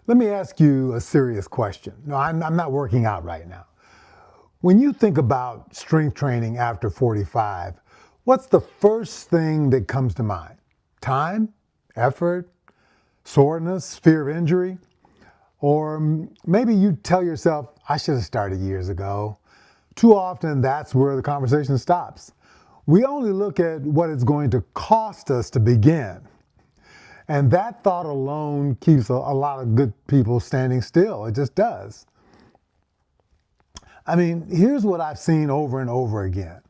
Let me ask you a serious question. No, I'm not working out right now. When you think about strength training after 45, what's the first thing that comes to mind? Time, effort, soreness, fear of injury? Or maybe you tell yourself, I should have started years ago. Too often, that's where the conversation stops. We only look at what it's going to cost us to begin. And that thought alone keeps a lot of good people standing still. It just does. I mean, here's what I've seen over and over again.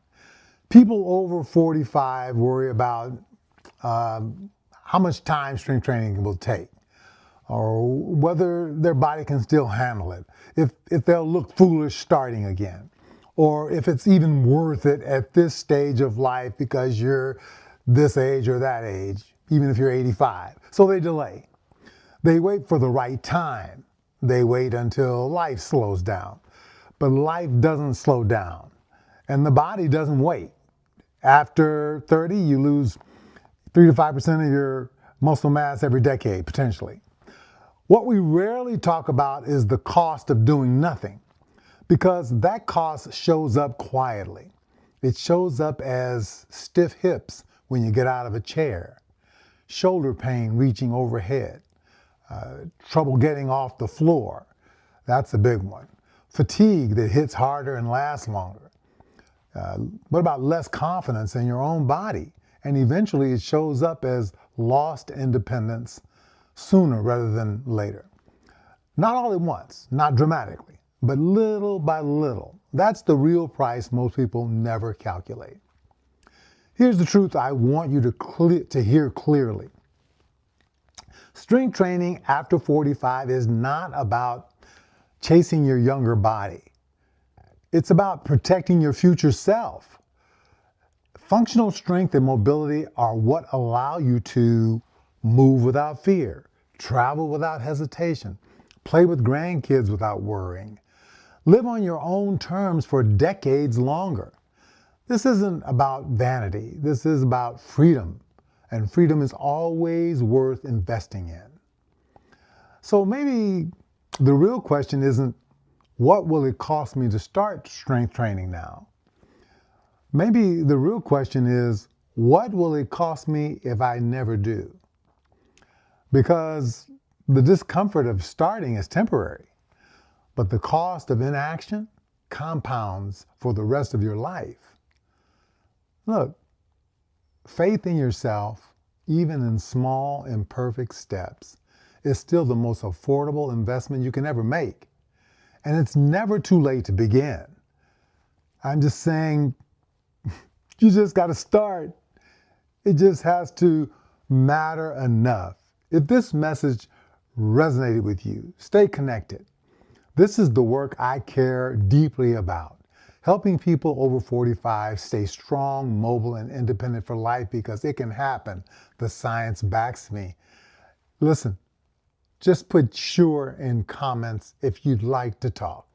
People over 45 worry about how much time strength training will take, or whether their body can still handle it, if they'll look foolish starting again, or if it's even worth it at this stage of life because you're this age or that age, even if you're 85. So they delay. They wait for the right time. They wait until life slows down. But life doesn't slow down, and the body doesn't wait. After 30, you lose 3 to 5% of your muscle mass every decade, potentially. What we rarely talk about is the cost of doing nothing, because that cost shows up quietly. It shows up as stiff hips when you get out of a chair, shoulder pain reaching overhead, trouble getting off the floor. That's a big one. Fatigue that hits harder and lasts longer. What about less confidence in your own body? And eventually it shows up as lost independence sooner rather than later. Not all at once, not dramatically, but little by little. That's the real price most people never calculate. Here's the truth I want you to hear clearly. Strength training after 45 is not about chasing your younger body. It's about protecting your future self. Functional strength and mobility are what allow you to move without fear, travel without hesitation, play with grandkids without worrying, live on your own terms for decades longer. This isn't about vanity. This is about freedom. And freedom is always worth investing in. So maybe the real question isn't, what will it cost me to start strength training now? Maybe the real question is, what will it cost me if I never do? Because the discomfort of starting is temporary, but the cost of inaction compounds for the rest of your life. Look, faith in yourself, even in small, imperfect steps, is still the most affordable investment you can ever make. And it's never too late to begin. I'm just saying, you just got to start. It just has to matter enough. If this message resonated with you, stay connected. This is the work I care deeply about. Helping people over 45 stay strong, mobile, and independent for life, because it can happen. The science backs me. Listen, just put sure in comments if you'd like to talk.